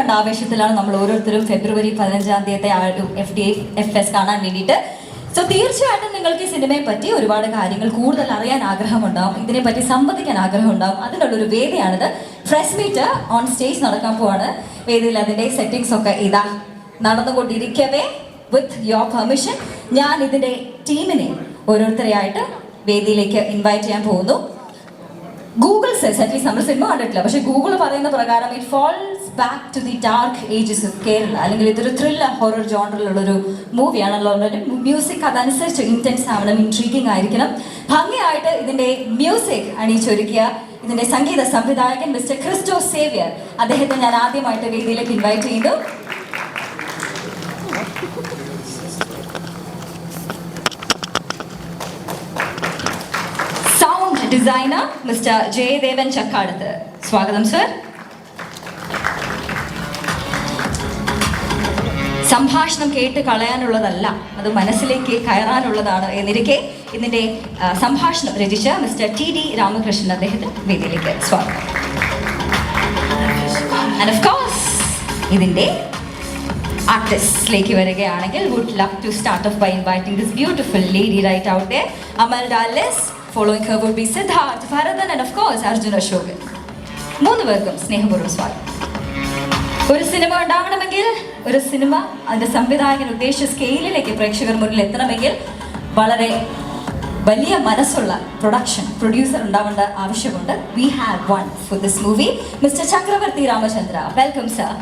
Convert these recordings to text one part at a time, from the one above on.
കണ്ട ആവേശത്തിലാണ് നമ്മൾ ഓരോരുത്തരും ഫെബ്രുവരി 15-ാം തീയതി ആ ഒരു FDFS കാണാൻ വേണ്ടിയിട്ട്. സോ തീർച്ചയായിട്ടും നിങ്ങൾക്ക് ഈ സിനിമയെ പറ്റി ഒരുപാട് കാര്യങ്ങൾ കൂടുതൽ അറിയാൻ ആഗ്രഹമുണ്ടാവും, ഇതിനെപ്പറ്റി സംവദിക്കാൻ ആഗ്രഹമുണ്ടാവും. അതിനുള്ളൊരു വേദിയാണിത്. പ്രസ് മീറ്റ് ഓൺ സ്റ്റേജ് നടക്കാൻ പോവാണ്. വേദിയിൽ അതിൻ്റെ സെറ്റിങ്സ് ഒക്കെ ഇതാ നടന്നുകൊണ്ടിരിക്കവേ വിത്ത് യുവർ പെർമിഷൻ ഞാൻ ഇതിൻ്റെ ടീമിനെ ഓരോരുത്തരെയായിട്ട് വേദിയിലേക്ക് ഇൻവൈറ്റ് ചെയ്യാൻ പോകുന്നു. ഗൂഗിൾ സെസ്, അറ്റ്ലീസ്റ്റ് നമ്മൾ സിനിമ കണ്ടിട്ടില്ല, പക്ഷേ ഗൂഗിൾ പറയുന്ന പ്രകാരം it falls back to the dark ages of Kerala, അല്ലെങ്കിൽ ഇതൊരു ത്രില്ലർ ഹൊറർ ജോണറിലുള്ളൊരു മൂവിയാണല്ലോ. മ്യൂസിക് അതനുസരിച്ച് ഇൻറ്റൻസ് ആവണം, ഇൻട്രീഗിങ് ആയിരിക്കണം. ഭംഗിയായിട്ട് ഇതിൻ്റെ മ്യൂസിക് അണിയിച്ചൊരുക്കിയ ഇതിൻ്റെ സംഗീത സംവിധായകൻ മിസ്റ്റർ ക്രിസ്റ്റോ സേവ്യർ, അദ്ദേഹത്തെ ഞാൻ ആദ്യമായിട്ട് വേദിയിലേക്ക് ഇൻവൈറ്റ് ചെയ്യുന്നു. Sound designer mister Jayadevan Chakkadath, സ്വാഗതം സർ. സംഭാഷണം കേട്ട് കളയാനുള്ളതല്ല, അത് മനസ്സിലേക്ക് കയറാനുള്ളതാണ് എന്നിരിക്കെ ഇതിൻ്റെ സംഭാഷണം രചിച്ച മിസ്റ്റർ TD രാമകൃഷ്ണൻ, അദ്ദേഹത്തിന് വേദിയിലേക്ക് സ്വാഗതം. ആൻഡ് ഓഫ് കോഴ്സ് ഇതിൻ്റെ ആർട്ടിസ്റ്റിലേക്ക് വരികയാണെങ്കിൽ would love to start off by inviting this beautiful lady right out there, Amalda Liz. Following her would be Siddharth, Bharathan and of course Arjun Ashokan. മൂന്ന് പേർക്കും സ്നേഹപൂർവ്വം സ്വാഗതം. ഒരു സിനിമ ഉണ്ടാവണമെങ്കിൽ, ഒരു സിനിമ അതിൻ്റെ സംവിധായകൻ ഉദ്ദേശിച്ച സ്കെയിലിലേക്ക് പ്രേക്ഷകർ മുന്നിൽ എത്തണമെങ്കിൽ വളരെ വലിയ മനസ്സുള്ള പ്രൊഡ്യൂസർ ഉണ്ടാവേണ്ട ആവശ്യമുണ്ട്. We have one for this movie, Mr. Chakravarti Ramachandra. Welcome sir.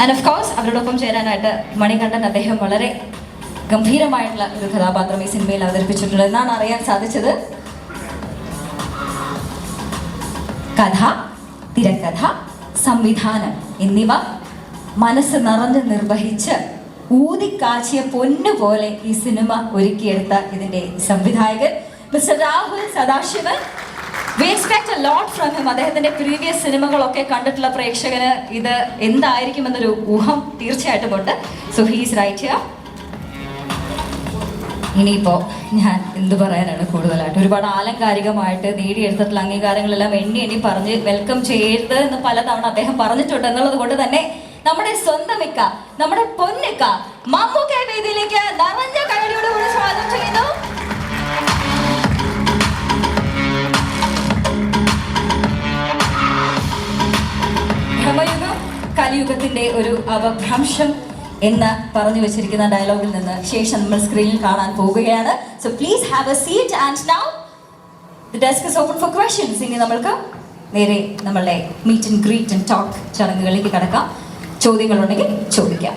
And of course അവരോടൊപ്പം ചേരാനായിട്ട് മണികണ്ഠൻ, അദ്ദേഹം വളരെ ഗംഭീരമായിട്ടുള്ള ഒരു കഥാപാത്രം ഈ സിനിമയിൽ അവതരിപ്പിച്ചിട്ടുണ്ട് എന്നാണ് അറിയാൻ സാധിച്ചത്. കഥ, തിരക്കഥ, സംവിധാനം എന്നിവ മനസ്സ് നിറഞ്ഞ് നിർവഹിച്ച് ഊതിക്കാച്ചിയ പൊന്നുപോലെ ഈ സിനിമ ഒരുക്കിയെടുത്ത ഇതിൻ്റെ സംവിധായകൻ mister Rahul Sadasivan. We expect a lot from him. അദ്ദേഹത്തിൻ്റെ പ്രീവിയസ് സിനിമകളൊക്കെ കണ്ടിട്ടുള്ള പ്രേക്ഷകന് ഇത് എന്തായിരിക്കുമെന്നൊരു ഊഹം തീർച്ചയായിട്ടും ഉണ്ട്. So he's right here. ഇനിയിപ്പോൾ ഞാൻ എന്ത് പറയാനാണ് കൂടുതലായിട്ട്, ഒരുപാട് ആലങ്കാരികമായിട്ട് നേടിയെടുത്തിട്ടുള്ള അംഗീകാരങ്ങളെല്ലാം എണ്ണി പറഞ്ഞ് വെൽക്കം ചെയ്യരുത് എന്ന് പലതവണ അദ്ദേഹം പറഞ്ഞിട്ടുണ്ട്. എന്നുള്ളത് കൊണ്ട് തന്നെ നമ്മുടെ സ്വന്തമിക്ക, നമ്മുടെ പൊന്നിക്ക മമ്മൂക്ക വേദിയിലേക്ക് നിറഞ്ഞ കൈയോടുകൂടി സ്വാഗതം ചെയ്യുന്നു. ഭ്രമയുഗം കലിയുഗത്തിന്റെ ഒരു അവഭ്രംശം എന്ന് പറഞ്ഞു വെച്ചിരിക്കുന്ന ഡയലോഗിൽ നിന്ന് ശേഷം നമ്മൾ സ്ക്രീനിൽ കാണാൻ പോവുകയാണ്. So please have a seat and now the desk is open for questions. ഇനി നമ്മൾക്ക് നേരെ നമ്മളുടെ meet and greet and talk ചടങ്ങുകളിലേക്ക് കടക്കാം. ചോദ്യങ്ങളുണ്ടെങ്കിൽ ചോദിക്കാം.